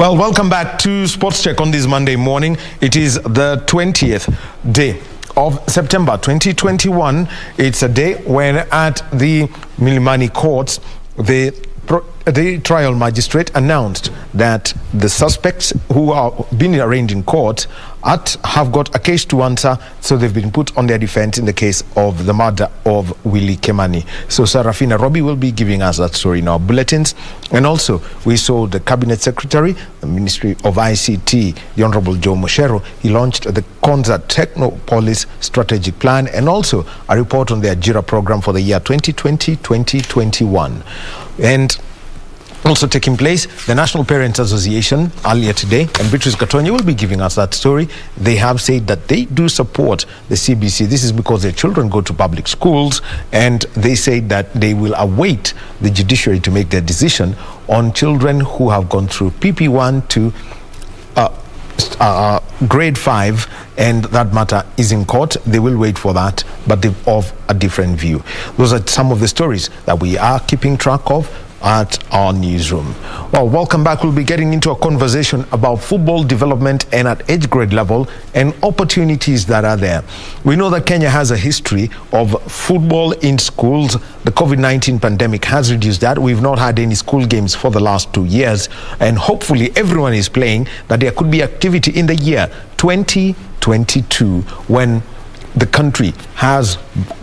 Well, welcome back to Sports Check on this Monday morning. It is the 20th day of September 2021. It's a day when at the Milimani courts, the trial magistrate announced that the suspects who are being arraigned in court have got a case to answer, so they've been put on their defense in the case of the murder of Willie Kimathi. So Sarafina Robbie will be giving us that story in our bulletins. And also, we saw the Cabinet Secretary, the Ministry of ICT, the Honorable Joe Moshero. He launched the Konza Technopolis Strategic Plan and also a report on the Ajira program for the year 2020-2021. And also taking place, the National Parents Association earlier today, and Beatrice Gatonyi will be giving us that story. They have said that they do support the CBC. This is because their children go to public schools, and they say that they will await the judiciary to make their decision on children who have gone through PP1 to grade 5, and that matter is in court. They will wait for that, but they're of a different view. Those are some of the stories that we are keeping track of at our newsroom. Well, welcome back. We'll be getting into a conversation about football development and at age grade level and opportunities that are there. We know that Kenya has a history of football in schools. The COVID-19 pandemic has reduced that. We've not had any school games for the last 2 years, and hopefully everyone is playing, that there could be activity in the year 2022 when the country has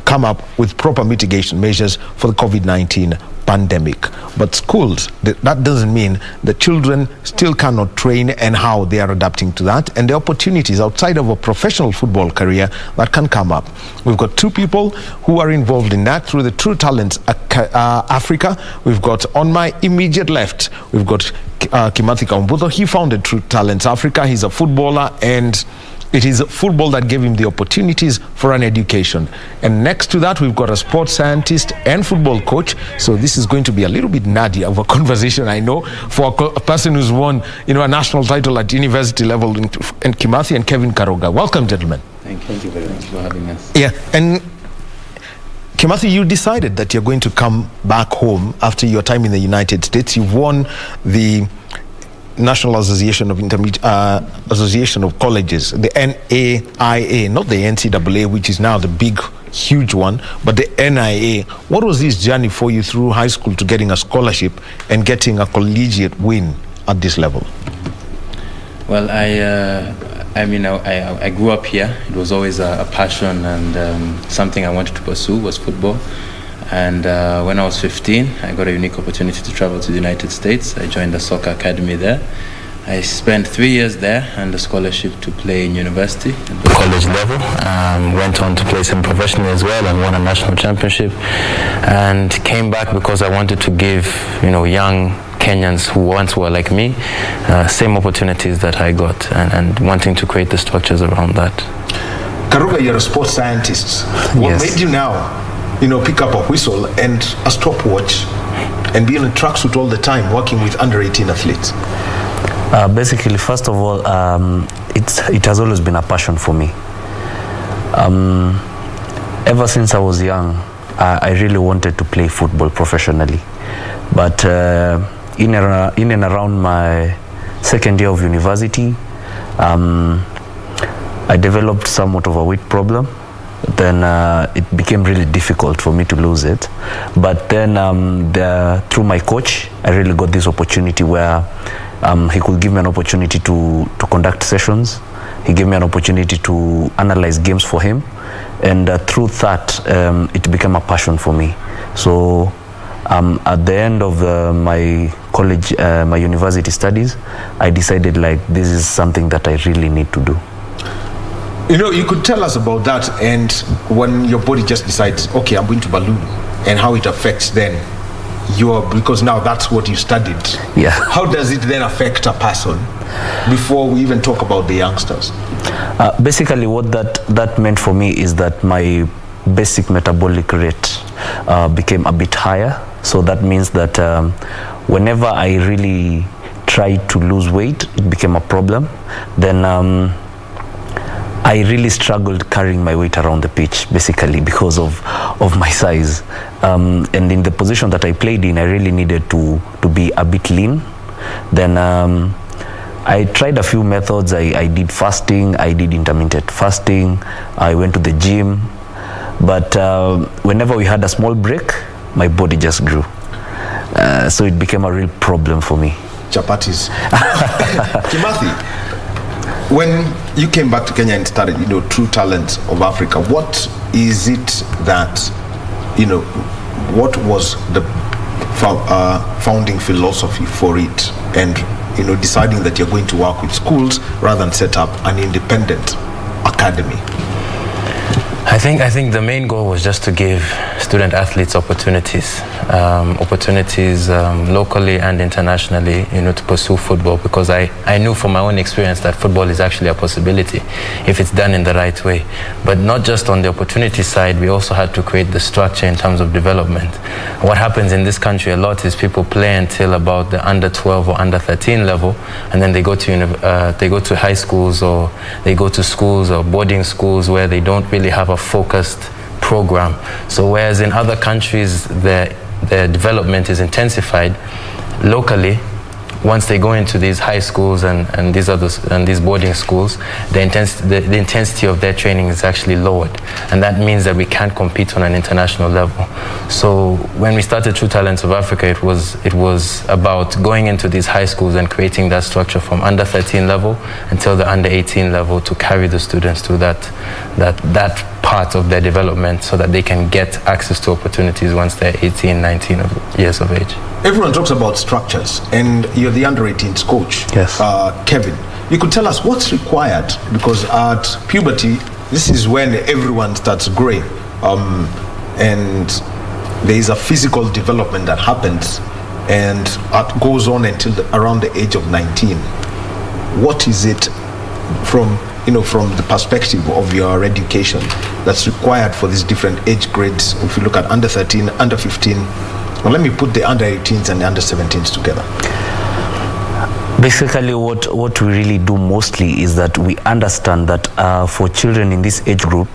come up with proper mitigation measures for the COVID-19 pandemic. But schools, that doesn't mean the children still cannot train and how they are adapting to that, and the opportunities outside of a professional football career that can come up. We've got two people who are involved in that through the True Talents Africa. We've got on my immediate left, we've got Kimathi Kaumbutho. He founded True Talents Africa. He's a footballer, and it is football that gave him the opportunities for an education. And next to that, we've got a sports scientist and football coach. So this is going to be a little bit nerdy of a conversation, I know, for a person who's won, a national title at university level in Kimathi and Kevin Karuga. Welcome, gentlemen. Thank you very much for having us. Yeah, and Kimathi, you decided that you're going to come back home after your time in the United States. You've won the National Association of Association of Colleges, the NAIA, not the NCAA, which is now the big, huge one, but the NIA. What was this journey for you through high school to getting a scholarship and getting a collegiate win at this level? Well, I grew up here. It was always a passion, and something I wanted to pursue was football. And when I was 15, I got a unique opportunity to travel to the United States. I joined the soccer academy there. I spent 3 years there and a scholarship to play in university at the college level. Went on to play some professionally as well and won a national championship. And came back because I wanted to give, young Kenyans who once were like me, same opportunities that I got, and wanting to create the structures around that. Karuga, you're a sports scientist. What made you now pick up a whistle and a stopwatch and be in a tracksuit all the time working with under 18 athletes? Basically, first of all, it has always been a passion for me. Ever since I was young, I really wanted to play football professionally. But in and around my second year of university, I developed somewhat of a weight problem. Then it became really difficult for me to lose it. But then through my coach, I really got this opportunity where he could give me an opportunity to conduct sessions. He gave me an opportunity to analyze games for him. And through that, it became a passion for me. So at the end of my college, my university studies, I decided this is something that I really need to do. You could tell us about that, and when your body just decides, okay, I'm going to balloon, and how it affects then because now that's what you studied. Yeah. How does it then affect a person before we even talk about the youngsters? Basically, what that meant for me is that my basic metabolic rate became a bit higher. So that means that whenever I really tried to lose weight, it became a problem. Then I really struggled carrying my weight around the pitch, basically because of my size. And in the position that I played in, I really needed to be a bit lean. Then I tried a few methods. I did fasting, I did intermittent fasting, I went to the gym, but whenever we had a small break, my body just grew. So it became a real problem for me. Chapatis. Kimathi, when you came back to Kenya and started, True Talents of Africa, what is it that, what was the founding philosophy for it, and deciding that you're going to work with schools rather than set up an independent academy? I think the main goal was just to give student athletes opportunities locally and internationally, to pursue football, because I knew from my own experience that football is actually a possibility if it's done in the right way. But not just on the opportunity side, we also had to create the structure in terms of development. What happens in this country a lot is people play until about the under 12 or under 13 level, and then they go to high schools, or they go to schools or boarding schools where they don't really have a focused program. So whereas in other countries their development is intensified, locally, once they go into these high schools and these boarding schools, the intensity of their training is actually lowered, and that means that we can't compete on an international level. So when we started True Talents of Africa, it was about going into these high schools and creating that structure from under 13 level until the under 18 level, to carry the students to that part of their development, so that they can get access to opportunities once they're 18, 19 years of age. Everyone talks about structures, and you're the under-18s coach. Yes. Kevin, you could tell us what's required, because at puberty, this is when everyone starts growing, and there is a physical development that happens, and goes on until around the age of 19. What is it from the perspective of your education that's required for these different age grades? If you look at under 13, under 15, well, let me put the under 18s and the under 17s together. Basically, what we really do mostly is that we understand that for children in this age group,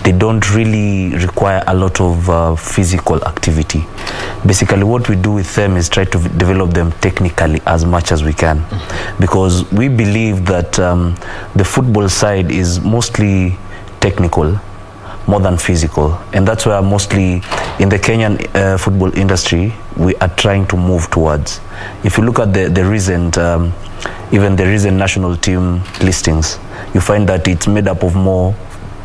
they don't really require a lot of physical activity. Basically, what we do with them is try to develop them technically as much as we can, because we believe that the football side is mostly technical more than physical, and that's where mostly in the Kenyan football industry we are trying to move towards. If you look at the recent even the recent national team listings, you find that it's made up of more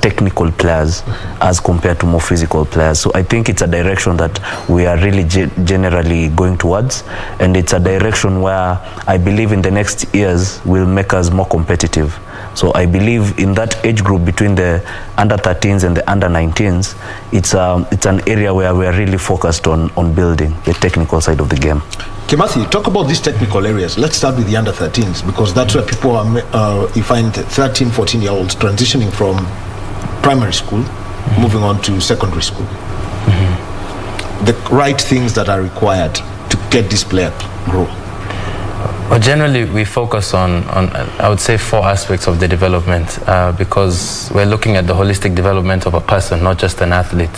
technical players as compared to more physical players. So I think it's a direction that we are really generally going towards, and it's a direction where I believe in the next years will make us more competitive. So I believe in that age group between the under 13s and the under 19s, it's an area where we are really focused on building the technical side of the game. Kimathi, talk about these technical areas. Let's start with the under 13s, because that's where people are, you find 13, 14-year-olds transitioning from primary school, moving on to secondary school. The right things that are required to get this player to grow. Well, generally we focus on I would say 4 aspects of the development, because we're looking at the holistic development of a person, not just an athlete.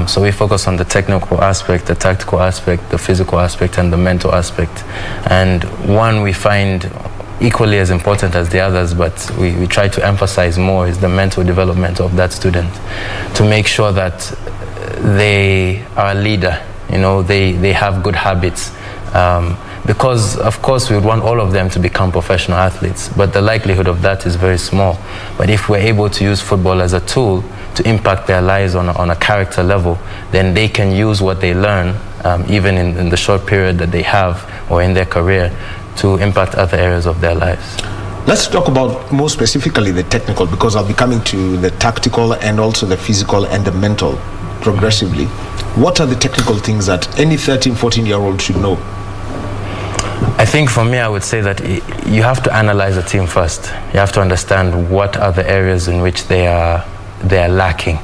So we focus on the technical aspect, the tactical aspect, the physical aspect, and the mental aspect. And one we find equally as important as the others, but we try to emphasize more, is the mental development of that student, to make sure that they are a leader, they have good habits. Because of course we would want all of them to become professional athletes, but the likelihood of that is very small. But if we're able to use football as a tool to impact their lives on a character level, then they can use what they learn, even in the short period that they have or in their career, to impact other areas of their lives. Let's talk about more specifically the technical, because I'll be coming to the tactical and also the physical and the mental progressively. What are the technical things that any 13, 14-year-old should know? I think for me, I would say that you have to analyze a team first. You have to understand what are the areas in which they are lacking.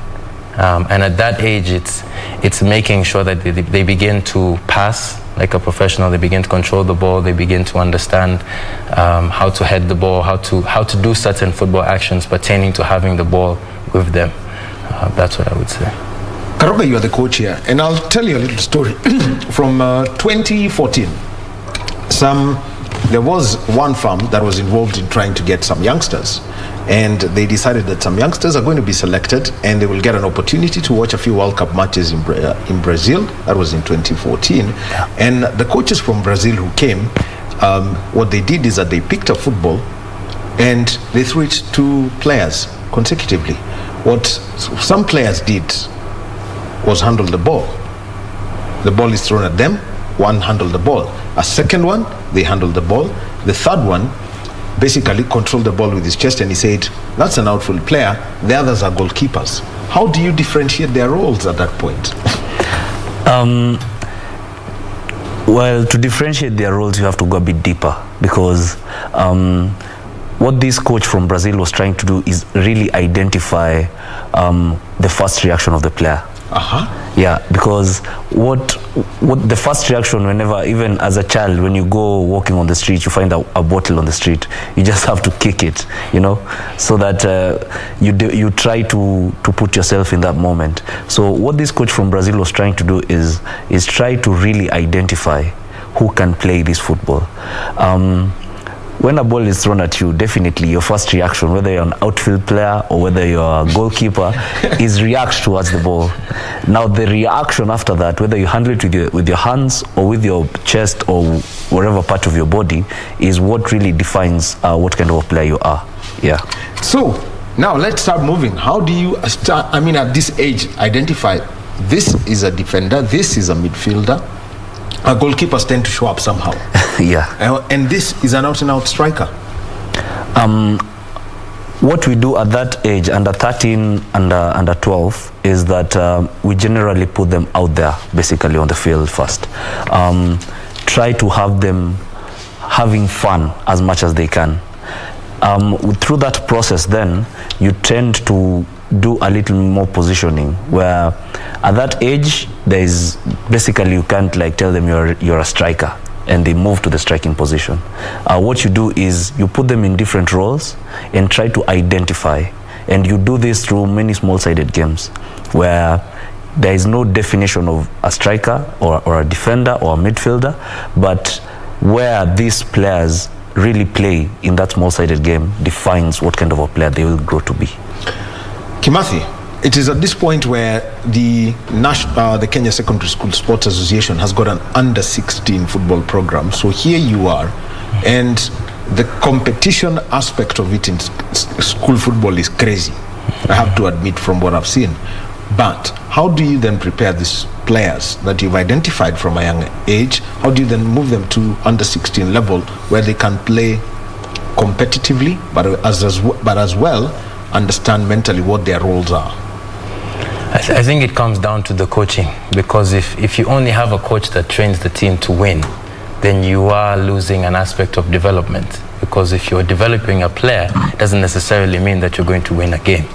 And at that age, it's making sure that they begin to pass like a professional. They begin to control the ball. They begin to understand how to head the ball, how to do certain football actions pertaining to having the ball with them. That's what I would say. Karuga, you are the coach here, and I'll tell you a little story from 2014. Some there was one firm that was involved in trying to get some youngsters, and they decided that some youngsters are going to be selected and they will get an opportunity to watch a few World Cup matches in Brazil. That was in 2014. And the coaches from Brazil who came, what they did is that they picked a football and they threw it to players consecutively. What some players did was handle the ball. The ball is thrown at them, one handled the ball. A second one, they handled the ball. The third one basically controlled the ball with his chest, and he said, that's an outfield player, the others are goalkeepers. How do you differentiate their roles at that point? Well, to differentiate their roles, you have to go a bit deeper, because what this coach from Brazil was trying to do is really identify the first reaction of the player. Yeah, because what the first reaction, whenever, even as a child, when you go walking on the street, you find a bottle on the street, you just have to kick it, you know, so that you try to put yourself in that moment. So what this coach from Brazil was trying to do is try to really identify who can play this football. When a ball is thrown at you, definitely your first reaction, whether you're an outfield player or whether you're a goalkeeper, is react towards the ball. Now the reaction after that, whether you handle it with your hands or with your chest or wherever part of your body, is what really defines what kind of a player you are. Yeah. So now let's start moving. How do you start, I mean, at this age, identify this is a defender, this is a midfielder? Goalkeepers tend to show up somehow. Yeah. And this is an out-and-out striker. What we do at that age, under 13, under 12, is that we generally put them out there, basically on the field first. Try to have them having fun as much as they can. Through that process, then, you tend to do a little more positioning, where at that age, there is basically, you can't like tell them you're a striker and they move to the striking position. What you do is you put them in different roles and try to identify, and you do this through many small-sided games where there is no definition of a striker or a defender or a midfielder, but where these players really play in that small-sided game defines what kind of a player they will grow to be. Kimathi, it is at this point where the Kenya Secondary School Sports Association has got an under-16 football program. So here you are, and the competition aspect of it in school football is crazy, I have to admit, from what I've seen. But how do you then prepare these players that you've identified from a young age? How do you then move them to under-16 level where they can play competitively, but as well understand mentally what their roles are? I think it comes down to the coaching, because if you only have a coach that trains the team to win, then you are losing an aspect of development. Because if you're developing a player, it doesn't necessarily mean that you're going to win a game.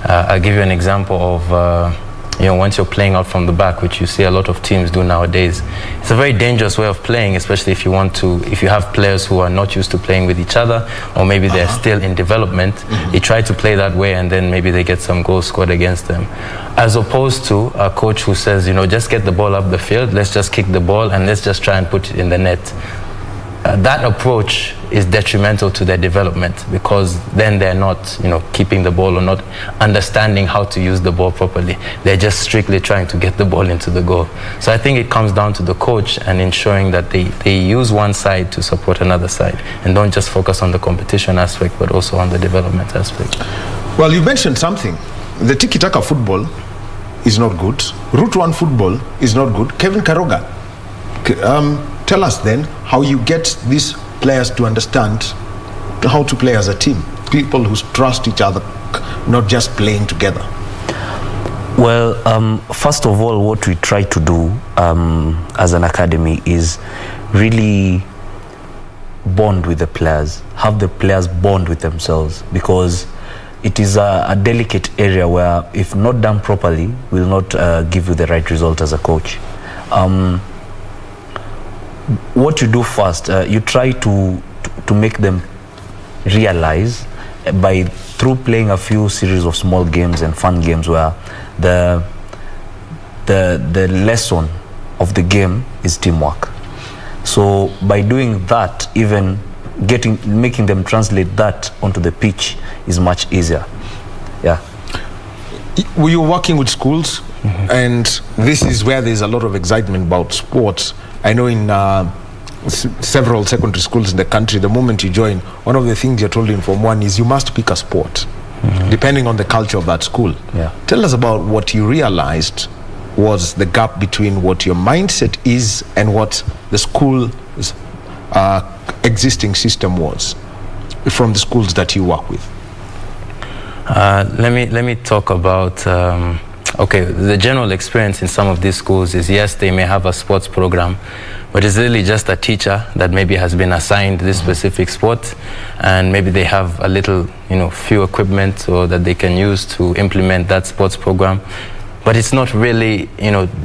I'll give you an example of once you're playing out from the back, which you see a lot of teams do nowadays. It's a very dangerous way of playing, especially if you have players who are not used to playing with each other, or maybe they're still in development. They try to play that way, and then maybe they get some goals scored against them. As opposed to a coach who says, just get the ball up the field, let's just kick the ball, and let's just try and put it in the net. That approach is detrimental to their development, because then they're not, keeping the ball or not understanding how to use the ball properly. They're just strictly trying to get the ball into the goal. So I think it comes down to the coach and ensuring that they use one side to support another side, and don't just focus on the competition aspect, but also on the development aspect. Well, you mentioned something. The tiki-taka football is not good. Route 1 football is not good. Kevin Karuga, tell us then how you get these players to understand how to play as a team. People who trust each other, not just playing together. Well, first of all, what we try to do as an academy is really bond with the players, have the players bond with themselves, because it is a delicate area where, if not done properly, will not give you the right result as a coach. What you do first, you try to make them realize through playing a few series of small games and fun games, where the lesson of the game is teamwork. So by doing that, even making them translate that onto the pitch is much easier. Yeah. Were you working with schools? And this is where there's a lot of excitement about sports. I know in several secondary schools in the country, the moment you join, one of the things you're told in Form 1 is you must pick a sport, depending on the culture of that school. Yeah. Tell us about what you realized was the gap between what your mindset is and what the school's existing system was from the schools that you work with. Let me talk about okay, the general experience in some of these schools is, yes, they may have a sports program, but it's really just a teacher that maybe has been assigned this specific sport, and maybe they have a little, few equipment or that they can use to implement that sports program. But it's not really,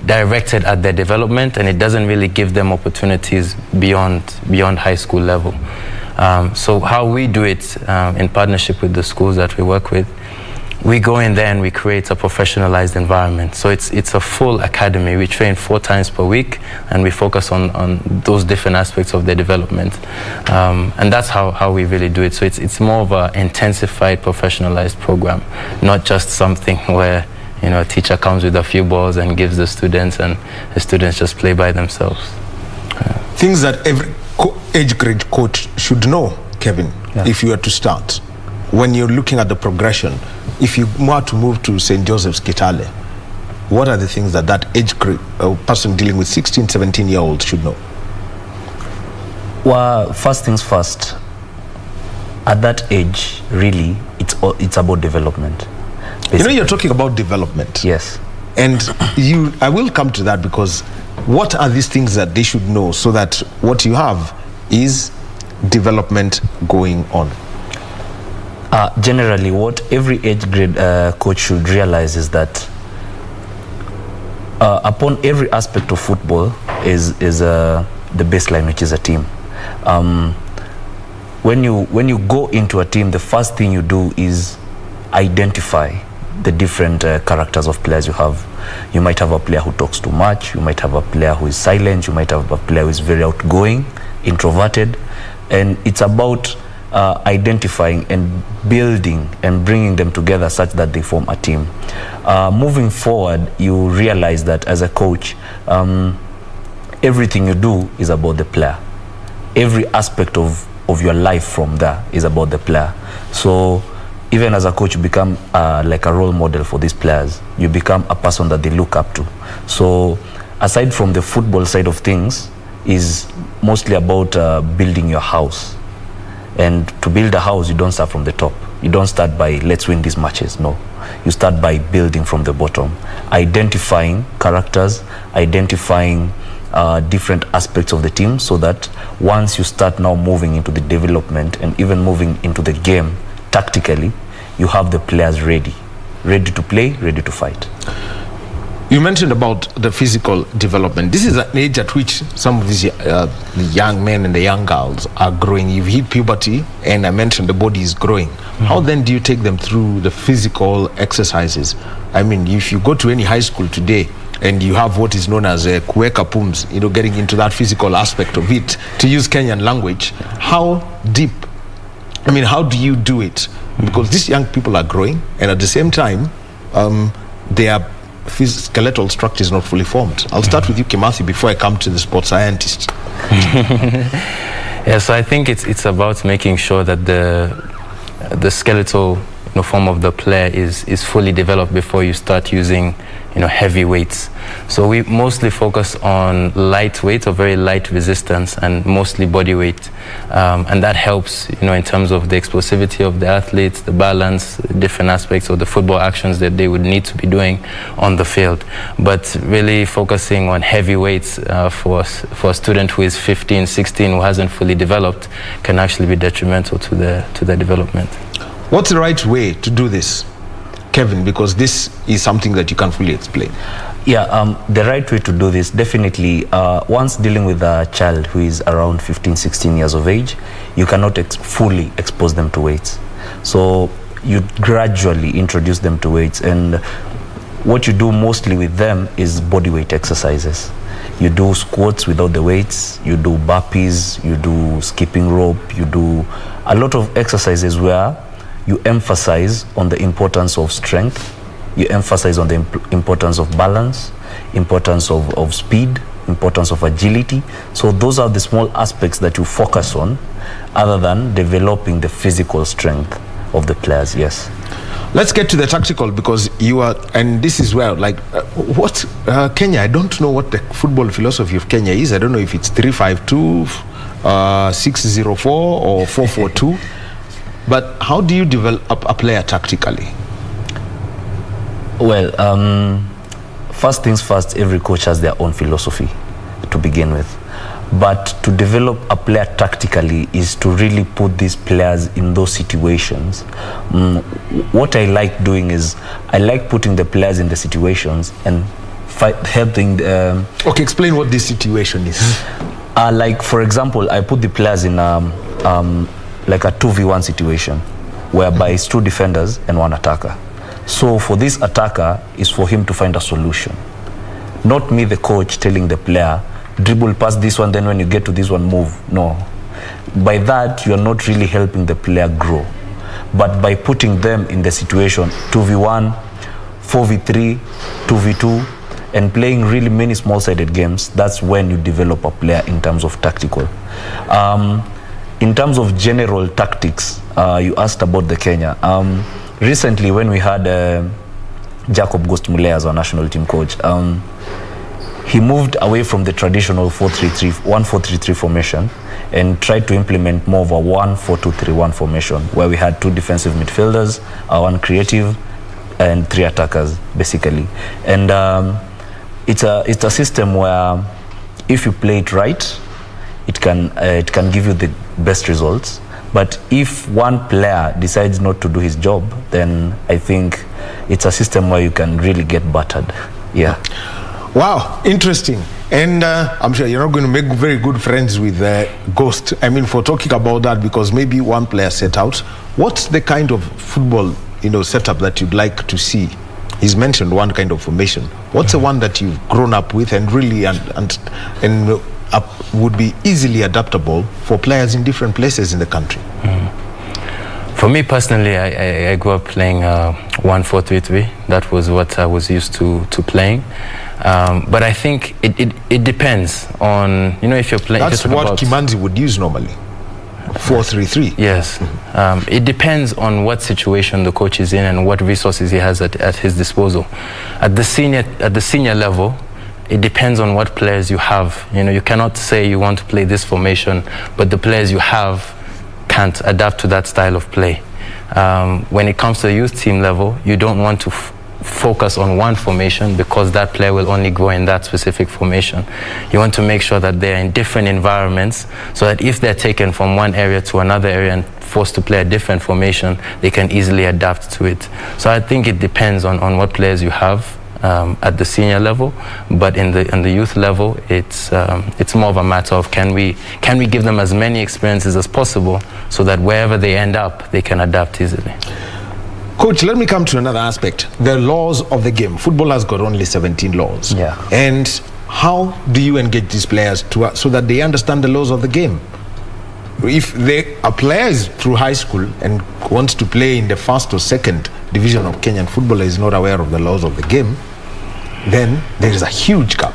directed at their development, and it doesn't really give them opportunities beyond high school level. So how we do it in partnership with the schools that we work with, we go in there and we create a professionalized environment. So it's a full academy. We train 4 times per week, and we focus on those different aspects of their development. And that's how we really do it. So it's more of an intensified, professionalized program, not just something where a teacher comes with a few balls and gives the students, and the students just play by themselves. Things that every age grade coach should know, Kevin, if you were to start. When you're looking at the progression, if you want to move to St. Joseph's Kitale, what are the things that age grade person dealing with 16, 17-year-olds should know? Well, first things first, at that age, really, it's about development. Basically. You're talking about development. Yes. And I will come to that, because what are these things that they should know so that what you have is development going on? Generally, what every age grade coach should realize is that upon every aspect of football is the baseline, which is a team. When you go into a team, the first thing you do is identify the different characters of players you have. You might have a player who talks too much. You might have a player who is silent. You might have a player who is very outgoing, introverted. And it's about identifying and building and bringing them together such that they form a team. Moving forward, you realize that as a coach, everything you do is about the player. Every aspect of your life from there is about the player. So even as a coach, you become like a role model for these players. You become a person that they look up to. So aside from the football side of things, is mostly about building your house. And to build a house, you don't start from the top. You don't start by, let's win these matches. No. You start by building from the bottom, identifying characters, identifying different aspects of the team, so that once you start now moving into the development and even moving into the game tactically, you have the players ready to play, ready to fight. You mentioned about the physical development. This is an age at which some of these the young men and the young girls are growing. You've hit puberty, and I mentioned the body is growing. How then do you take them through the physical exercises? I mean, if you go to any high school today and you have what is known as kuweka pums, getting into that physical aspect of it, to use Kenyan language, how deep? I mean, how do you do it? Because these young people are growing, and at the same time, their skeletal structure is not fully formed. I'll start with you, Kimathi, before I come to the sports scientist. Yeah, so I think it's about making sure that the skeletal form of the player is fully developed before you start using heavy weights. So we mostly focus on light weight or very light resistance, and mostly body weight, and that helps in terms of the explosivity of the athletes, the balance, different aspects of the football actions that they would need to be doing on the field. But really focusing on heavy weights for a student who is 15, 16, who hasn't fully developed, can actually be detrimental to their development. What's the right way to do this, Kevin? Because this is something that you can't fully explain. Yeah, the right way to do this, definitely, once dealing with a child who is around 15, 16 years of age, you cannot fully expose them to weights. So you gradually introduce them to weights, and what you do mostly with them is body weight exercises. You do squats without the weights, you do burpees, you do skipping rope, you do a lot of exercises where you emphasize on the importance of strength, you emphasize on the importance of balance, importance of speed, importance of agility. So those are the small aspects that you focus on other than developing the physical strength of the players, yes. Let's get to the tactical, because you are, and this is where, like, what Kenya, I don't know what the football philosophy of Kenya is. I don't know if it's 3-5-2, 6-0-4 or 4-4-2. But how do you develop a player tactically? Well, first things first, every coach has their own philosophy to begin with. But to develop a player tactically is to really put these players in those situations. What I like doing is I like putting the players in the situations and helping. Okay, explain what this situation is. Like, for example, I put the players in like a 2v1 situation, whereby it's 2 defenders and 1 attacker. So for this attacker is for him to find a solution. Not me, the coach, telling the player, dribble past this one, then when you get to this one, move. No. By that, you are not really helping the player grow. But by putting them in the situation 2v1, 4v3, 2v2, and playing really many small-sided games, that's when you develop a player in terms of tactical. In terms of general tactics, you asked about the Kenya. Recently, when we had Jacob Ghost Mulee as our national team coach, he moved away from the traditional 1-4-3-3 formation and tried to implement more of a 1-4-2-3-1 formation, where we had 2 defensive midfielders, 1 creative, and 3 attackers, basically. And it's a system where if you play it right, it can give you the best results. But if one player decides not to do his job, then I think it's a system where you can really get battered. Yeah. Wow, interesting. And I'm sure you're not going to make very good friends with Ghost. I mean, for talking about that, because maybe one player set out. What's the kind of football, setup that you'd like to see? He's mentioned one kind of formation. What's the one that you've grown up with and really would be easily adaptable for players in different places in the country? For me personally, I grew up playing 1-4-3-3. That was what I was used to playing. But I think it depends on, if you're playing. That's what Kimathi would use normally, 4-3-3. Yes. It depends on what situation the coach is in and what resources he has at his disposal. At the senior level, it depends on what players you have. You cannot say you want to play this formation, but the players you have can't adapt to that style of play. When it comes to the youth team level, you don't want to focus on one formation because that player will only grow in that specific formation. You want to make sure that they're in different environments so that if they're taken from one area to another area and forced to play a different formation, they can easily adapt to it. So I think it depends on what players you have at the senior level, but in the youth level, it's more of a matter of can we give them as many experiences as possible so that wherever they end up, they can adapt easily. Coach, let me come to another aspect. The laws of the game. Football has got only 17 laws. Yeah. And how do you engage these players so that they understand the laws of the game? If a player is through high school and wants to play in the 1st or 2nd division of Kenyan football, is not aware of the laws of the game, then there is a huge gap.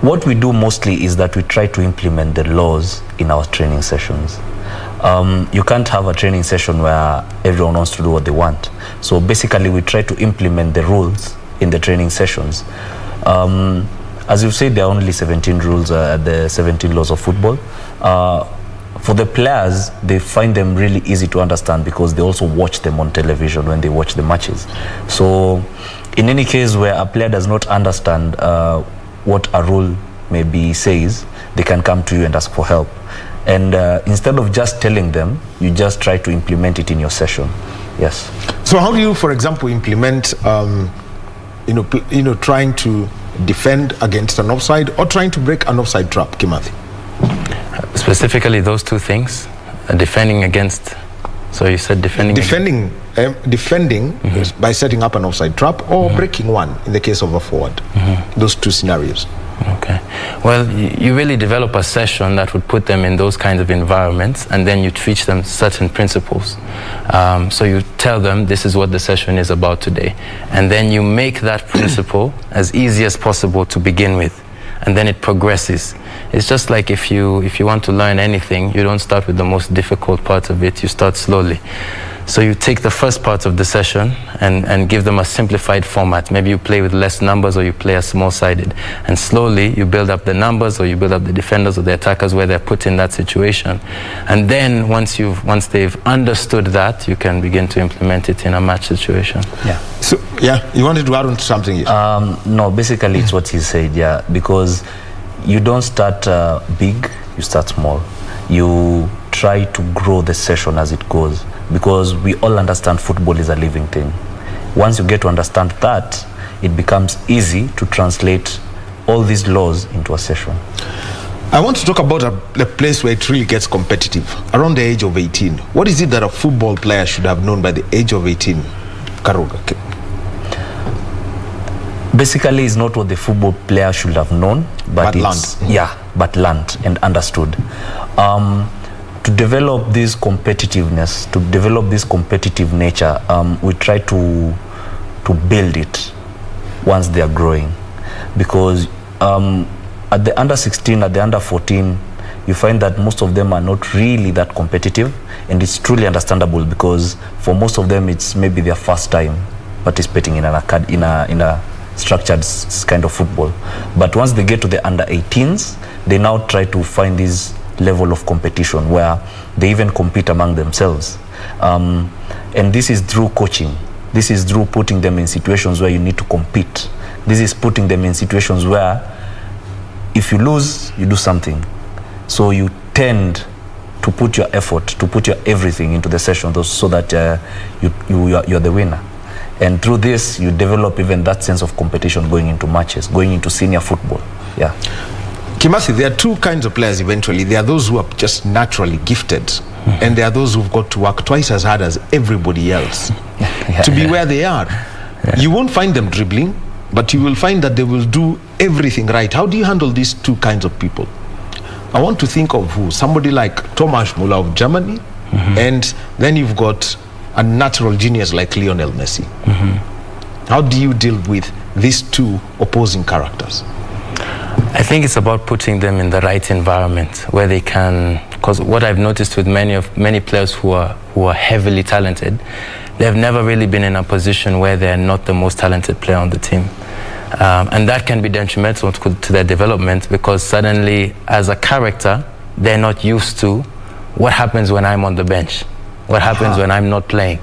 What we do mostly is that we try to implement the laws in our training sessions. You can't have a training session where everyone wants to do what they want. So basically we try to implement the rules in the training sessions. As you've said, there are only 17 rules, the 17 laws of football. For the players, they find them really easy to understand because they also watch them on television when they watch the matches. So in any case where a player does not understand what a rule maybe says, they can come to you and ask for help. And instead of just telling them, you just try to implement it in your session. Yes. So how do you, for example, implement, trying to defend against an offside or trying to break an offside trap, Kimathi? Specifically those two things, defending against So you said defending. Defending by setting up an offside trap or breaking one in the case of a forward. Those two scenarios. Okay. Well, you really develop a session that would put them in those kinds of environments, and then you teach them certain principles. So you tell them this is what the session is about today, and then you make that principle as easy as possible to begin with, and then it progresses. It's just like if you want to learn anything, you don't start with the most difficult part of it, you start slowly. So you take the first part of the session and give them a simplified format. Maybe you play with less numbers or you play a small-sided. And slowly you build up the numbers or you build up the defenders or the attackers where they're put in that situation. And then once they've understood that, you can begin to implement it in a match situation. Yeah. So, yeah, you wanted to add on to something here? No, basically it's what he said, yeah. Because you don't start big, you start small. You try to grow the session as it goes, because we all understand football is a living thing. Once you get to understand that, it becomes easy to translate all these laws into a session. I want to talk about a place where it really gets competitive, around the age of 18. What is it that a football player should have known by the age of 18, Karuga? Basically, it's not what the football player should have known, but it's learned. Yeah, but learned and understood. To develop this competitiveness, to develop this competitive nature, we try to build it once they are growing, because at the under 16, at the under 14, you find that most of them are not really that competitive, and it's truly understandable, because for most of them it's maybe their first time participating in a structured kind of football. But once they get to the under 18s, they now try to find this level of competition where they even compete among themselves, and this is through coaching. This is through putting them in situations where you need to compete. This is putting them in situations where if you lose, you do something. So you tend to put your effort, to put your everything into the session so that you're the winner. And through this, you develop even that sense of competition going into matches, going into senior football. Yeah. Kimathi, there are two kinds of players eventually. There are those who are just naturally gifted, and there are those who've got to work twice as hard as everybody else to be where they are. You won't find them dribbling, but you will find that they will do everything right. How do you handle these two kinds of people? I want to think of who? Somebody like Thomas Müller of Germany, and then you've got a natural genius like Lionel Messi. How do you deal with these two opposing characters? I think it's about putting them in the right environment where they can, because what I've noticed with many players who are heavily talented, they've never really been in a position where they're not the most talented player on the team. And that can be detrimental to their development, because suddenly as a character, they're not used to what happens when I'm on the bench, what happens when I'm not playing,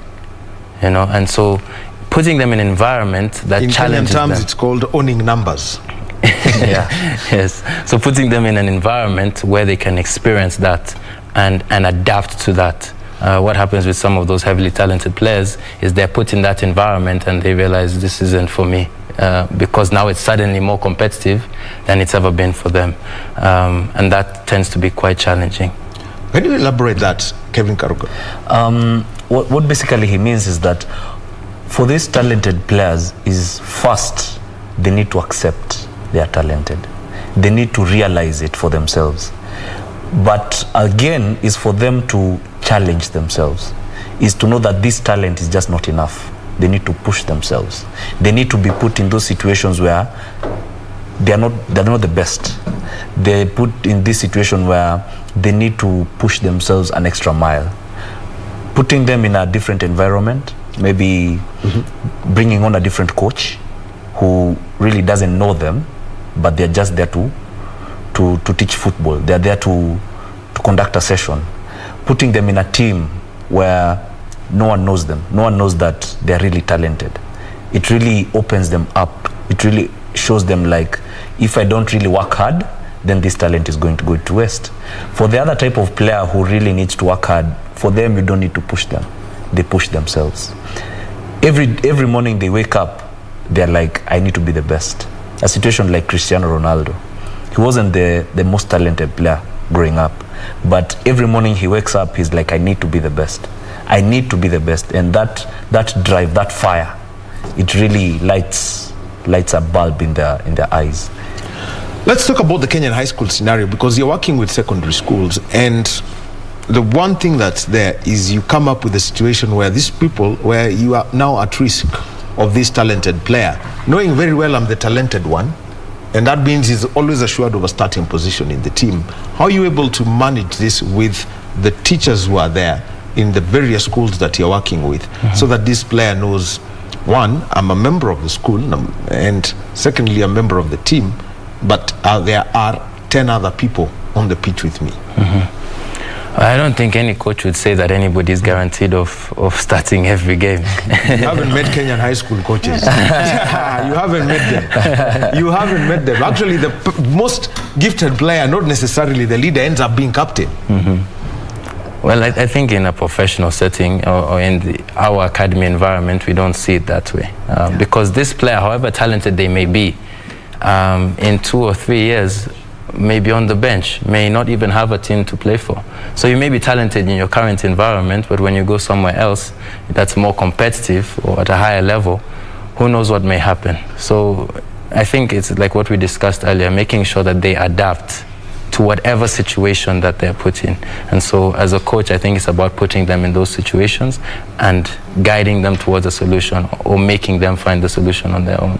you know. And so putting them in an environment that challenges them. In terms, it's called owning numbers. Yes. So putting them in an environment where they can experience that and adapt to that. What happens with some of those heavily talented players is they're put in that environment and they realize this isn't for me, because now it's suddenly more competitive than it's ever been for them, and that tends to be quite challenging. Can you elaborate that, Kevin Karuga? What basically he means is that for these talented players is first they need to accept they are talented. They need to realize it for themselves. But again, is for them to challenge themselves, is to know that this talent is just not enough. They need to push themselves. They need to be put in those situations where they're not the best. They're put in this situation where they need to push themselves an extra mile. Putting them in a different environment, maybe bringing on a different coach who really doesn't know them, but they're just there to teach football. They're there to conduct a session. Putting them in a team where no one knows them, no one knows that they're really talented. It really opens them up. It really shows them, like, if I don't really work hard, then this talent is going to go to waste. For the other type of player who really needs to work hard, for them you don't need to push them. They push themselves. Every morning they wake up, they're like, I need to be the best. A situation like Cristiano Ronaldo. He wasn't the most talented player growing up, but every morning he wakes up, he's like, I need to be the best. I need to be the best, and that drive, that fire, it really lights a bulb in their eyes. Let's talk about the Kenyan high school scenario, because you're working with secondary schools, and the one thing that's there is you come up with a situation where these people, where you are now at risk of this talented player, knowing very well I'm the talented one, and that means he's always assured of a starting position in the team. How are you able to manage this with the teachers who are there in the various schools that you're working with, so that this player knows, one, I'm a member of the school, and secondly, a member of the team, but there are 10 other people on the pitch with me? I don't think any coach would say that anybody is guaranteed of starting every game. You haven't met Kenyan high school coaches. You haven't met them. You haven't met them. Actually, the most gifted player, not necessarily the leader, ends up being captain. Well, I think in a professional setting or in our academy environment, we don't see it that way. Because this player, however talented they may be, in 2 or 3 years, may be on the bench, may not even have a team to play for. So you may be talented in your current environment, but when you go somewhere else that's more competitive or at a higher level, who knows what may happen. So I think it's like what we discussed earlier, making sure that they adapt to whatever situation that they're put in. And so as a coach, I think it's about putting them in those situations and guiding them towards a solution, or making them find the solution on their own.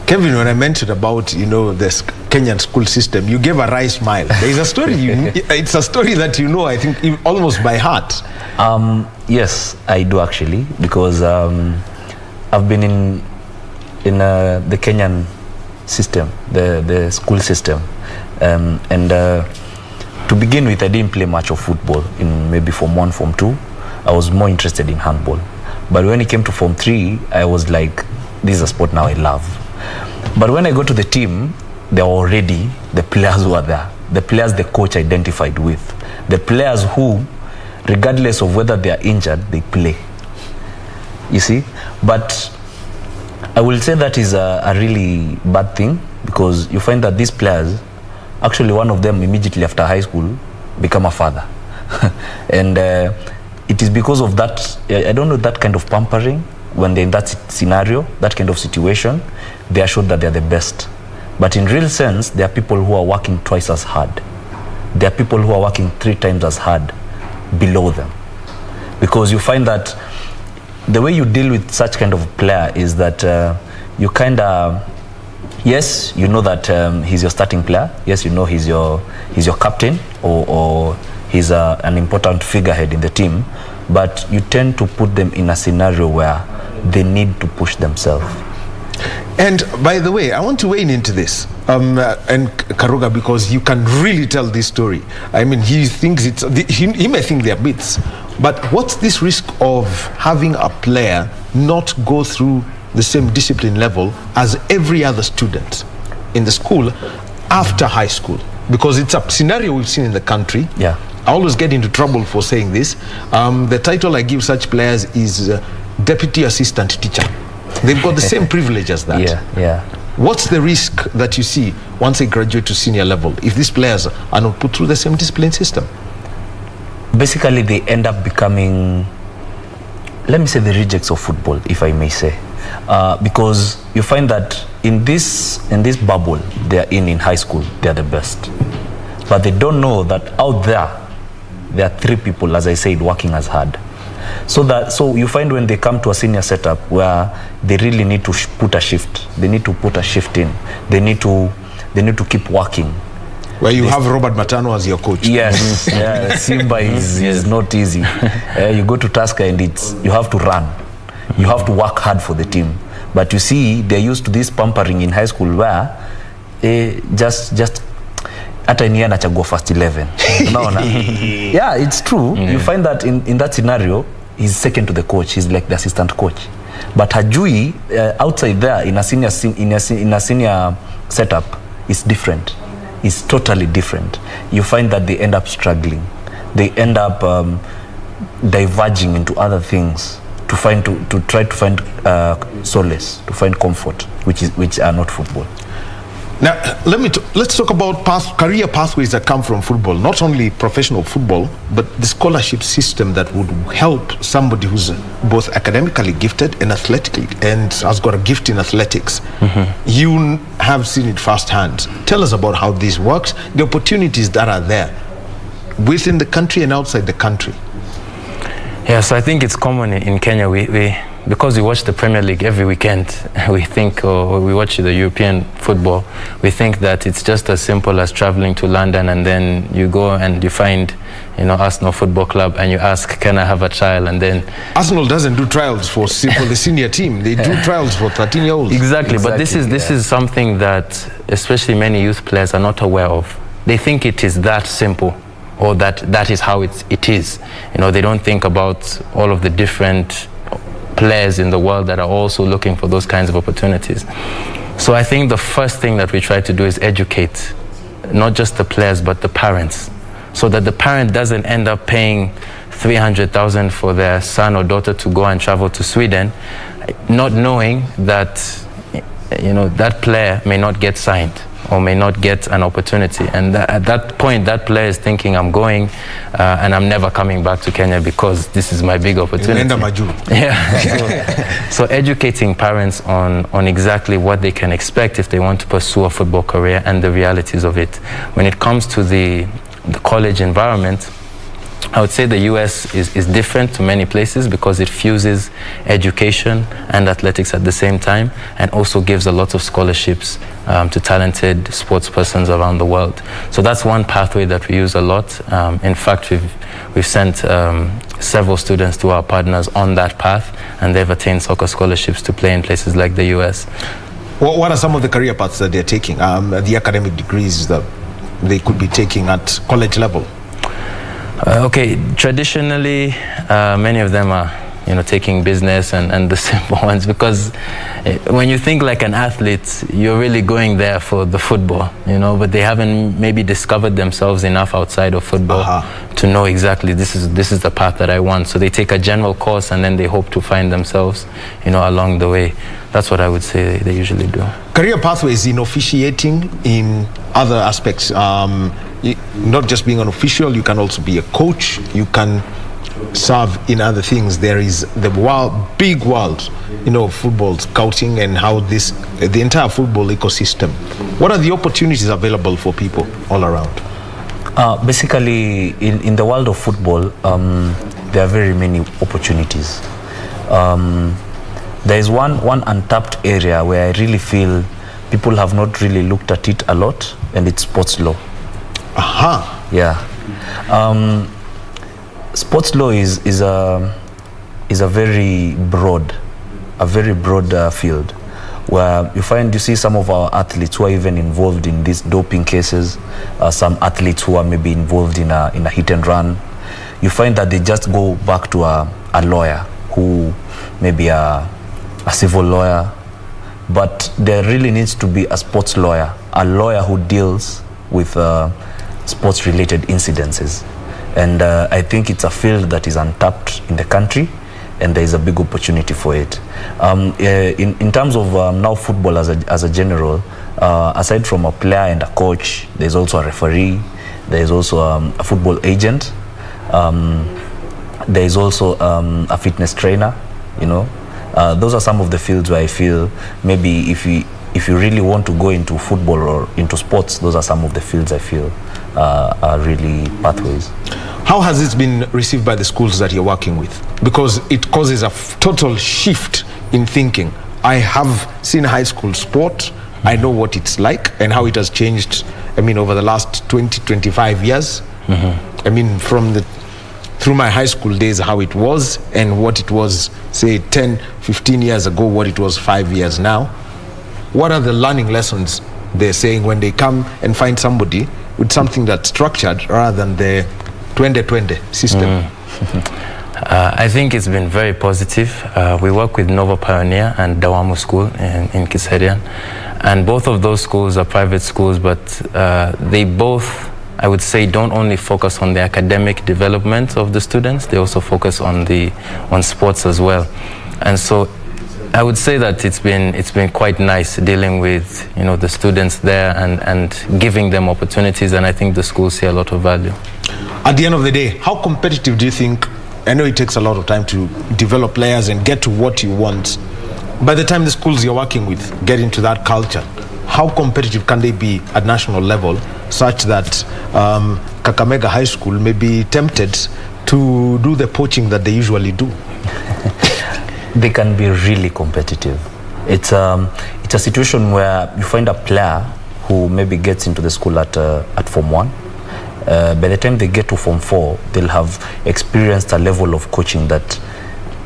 Kevin, when I mentioned about, the Kenyan school system, you gave a wry smile. There is a story, it's a story that I think almost by heart. Yes, I do actually, because I've been in the Kenyan system, the school system. And to begin with, I didn't play much of football in maybe Form 1, Form 2. I was more interested in handball. But when it came to Form 3, I was like, this is a sport now I love. But when I go to the team, there were already the players who are there, the players the coach identified with, the players who, regardless of whether they are injured, they play. You see? But I will say that is a really bad thing, because you find that these players, actually one of them immediately after high school become a father. And it is because of that, I don't know, that kind of pampering. When they're in that scenario, that kind of situation, they are sure that they're the best. But in real sense, there are people who are working twice as hard. There are people who are working 3 times as hard below them. Because you find that the way you deal with such kind of player is that you kind of, yes, you know that he's your starting player. Yes, you know he's your captain, or he's an important figurehead in the team. But you tend to put them in a scenario where they need to push themselves. And by the way, I want to weigh into this, and Karuga, because you can really tell this story. I mean, he thinks he may think they're bits, but what's this risk of having a player not go through the same discipline level as every other student in the school after high school? Because it's a scenario we've seen in the country. Yeah. I always get into trouble for saying this. The title I give such players is Deputy Assistant Teacher. They've got the same privilege as that. Yeah. What's the risk that you see once they graduate to senior level if these players are not put through the same discipline system? Basically, they end up becoming, let me say, the rejects of football, if I may say. Because you find that in this bubble they are in high school, they are the best. But they don't know that out there are 3 people, as I said, working as hard. So you find when they come to a senior setup where they really need to put a shift, they need to put a shift in, they need to keep working. Where you have Robert Matano as your coach. Yes, yeah, Simba is not easy. You go to Tusker and you have to run, you have to work hard for the team. But you see, they're used to this pampering in high school where just hata ni anachagua first 11. Unaona? Yeah, it's true. You find that in that scenario, he's second to the coach. He's like the assistant coach. But hajui outside there in a senior setup is different. It's totally different. You find that they end up struggling. They end up diverging into other things to try to find solace, to find comfort, which are not football. Now, let's talk about career pathways that come from football, not only professional football, but the scholarship system that would help somebody who's both academically gifted and athletically, and has got a gift in athletics. You have seen it firsthand. Tell us about how this works, the opportunities that are there within the country and outside the country. Yeah, so I think it's common in Kenya. Because we watch the Premier League every weekend, we think, or we watch the European football, we think that it's just as simple as traveling to London and then you go and you find, Arsenal Football Club and you ask, can I have a trial? And then Arsenal doesn't do trials for the senior team. They do trials for 13-year-olds. Exactly, but this is something that especially many youth players are not aware of. They think it is that simple, or that is how it is. They don't think about all of the different players in the world that are also looking for those kinds of opportunities. So I think the first thing that we try to do is educate not just the players but the parents, so that the parent doesn't end up paying 300,000 for their son or daughter to go and travel to Sweden, not knowing that that player may not get signed or may not get an opportunity. And at that point, that player is thinking, I'm going and I'm never coming back to Kenya because this is my big opportunity. Yeah. So educating parents on exactly what they can expect if they want to pursue a football career and the realities of it. When it comes to the college environment, I would say the US is different to many places because it fuses education and athletics at the same time, and also gives a lot of scholarships to talented sports persons around the world. So that's one pathway that we use a lot. In fact, we've sent several students to our partners on that path, and they've attained soccer scholarships to play in places like the US. What are some of the career paths that they're taking, the academic degrees that they could be taking at college level? Okay, traditionally, many of them are, taking business and the simple ones, because when you think like an athlete, you're really going there for the football, but they haven't maybe discovered themselves enough outside of football to know exactly this is the path that I want. So they take a general course and then they hope to find themselves, along the way. That's what I would say they usually do. Career pathways in officiating, in other aspects, not just being an official, you can also be a coach, you can serve in other things. There is the big world, football scouting and how the entire football ecosystem. What are the opportunities available for people all around? Basically, in the world of football, there are very many opportunities. There is one untapped area where I really feel people have not really looked at it a lot, and it's sports law. Yeah. Sports law is a very broad field, where you see some of our athletes who are even involved in these doping cases, some athletes who are maybe involved in a hit and run. You find that they just go back to a lawyer who maybe a civil lawyer, but there really needs to be a sports lawyer, a lawyer who deals with sports related incidences. And I think it's a field that is untapped in the country, and there is a big opportunity for it. In terms of now football as a general, aside from a player and a coach, there's also a referee, there's also a football agent, there is also a fitness trainer. Those are some of the fields where I feel maybe if you really want to go into football or into sports, those are some of the fields I feel are really pathways. How has it been received by the schools that you're working with? Because it causes a total shift in thinking. I have seen high school sport. I know what it's like and how it has changed, over the last 20, 25 years. Through my high school days, how it was, and what it was, say, 10, 15 years ago, what it was 5 years now. What are the learning lessons they're saying when they come and find somebody with something that's structured rather than the 2020 system? I think it's been very positive. We work with Nova Pioneer and Dawamu School in Kiserian, and both of those schools are private schools, but they both, I would say, don't only focus on the academic development of the students, they also focus on sports as well. And so I would say that it's been quite nice dealing with the students there and giving them opportunities, and I think the schools see a lot of value. At the end of the day, how competitive do you think? I know it takes a lot of time to develop players and get to what you want. By the time the schools you're working with get into that culture, how competitive can they be at national level such that Kakamega High School may be tempted to do the poaching that they usually do? They can be really competitive. It's a situation where you find a player who maybe gets into the school at Form 1. By the time they get to Form 4, they'll have experienced a level of coaching that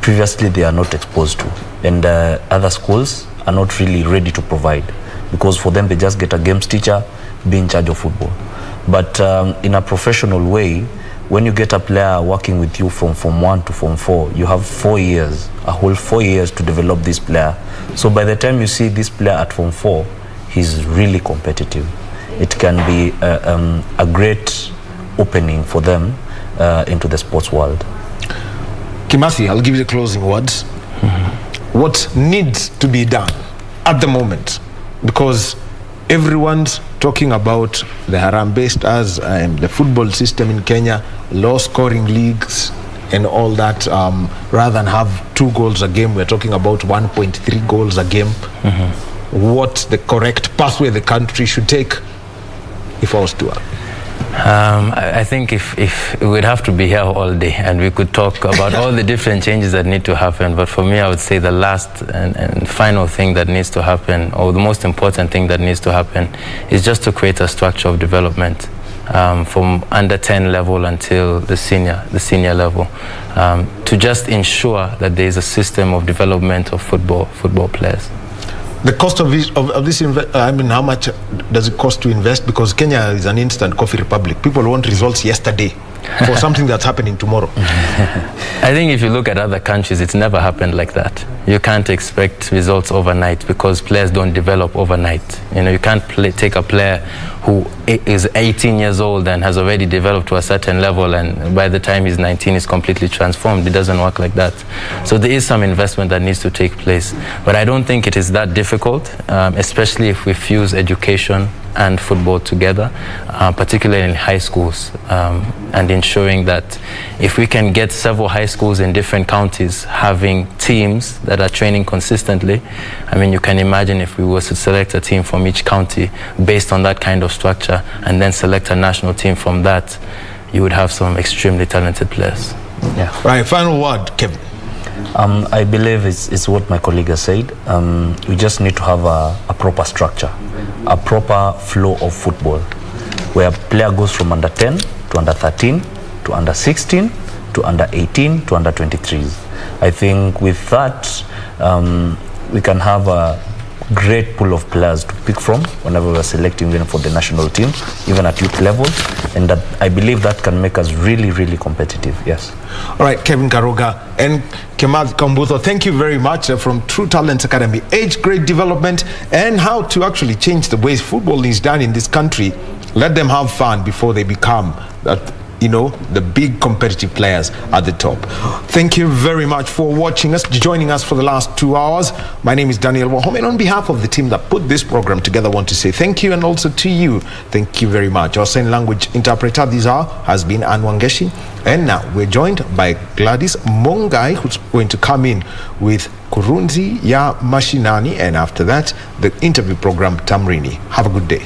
previously they are not exposed to. And other schools are not really ready to provide, because for them they just get a games teacher, be in charge of football. But in a professional way, when you get a player working with you from Form 1 to Form 4, you have 4 years, a whole 4 years to develop this player. So by the time you see this player at Form 4, he's really competitive. It can be a great opening for them into the sports world. Kimathi, I'll give you the closing words. What needs to be done at the moment? Because everyone's talking about the Harambee Stars and the football system in Kenya, low-scoring leagues and all that. Rather than have 2 goals a game, we're talking about 1.3 goals a game. What the correct pathway the country should take, if I was to I think if we'd have to be here all day and we could talk about all the different changes that need to happen, but for me I would say the last and final thing that needs to happen, or the most important thing that needs to happen, is just to create a structure of development from under 10 level until the senior level, to just ensure that there is a system of development of football players. The cost of this, I mean, how much does it cost to invest? Because Kenya is an instant coffee republic. People want results yesterday for something that's happening tomorrow. I think if you look at other countries, it's never happened like that. You can't expect results overnight because players don't develop overnight. You can't take a player who is 18 years old and has already developed to a certain level, and by the time he's 19 is completely transformed. It doesn't work like that. So there is some investment that needs to take place, but I don't think it is that difficult, especially if we fuse education and football together, particularly in high schools, and ensuring that if we can get several high schools in different counties having teams that are training consistently, I mean, you can imagine if we were to select a team from each county based on that kind of structure and then select a national team from that, you would have some extremely talented players. Yeah. Right, final word, Kevin. I believe it's what my colleague has said. We just need to have a proper structure, a proper flow of football, where a player goes from under 10 to under 13 to under 16 to under 18 to under 23s. I think with that, we can have a great pool of players to pick from whenever we're selecting them for the national team, even at youth level, and that I believe that can make us really, really competitive. Yes. All right, Kevin Karuga and Kimathi Kaumbutho, thank you very much from True Talents Academy, age grade development and how to actually change the ways football is done in this country. Let them have fun before they become that, the big competitive players at the top. Thank you very much for watching us, joining us for the last 2 hours. My name is Daniel Wahome, and on behalf of the team that put this program together, I want to say thank you, and also to you, thank you very much. Our sign language interpreter this hour has been Anwangeshi, and now we're joined by Gladys Mongai, who's going to come in with Kurunzi ya Mashinani, and after that, the interview program Tamrini. Have a good day.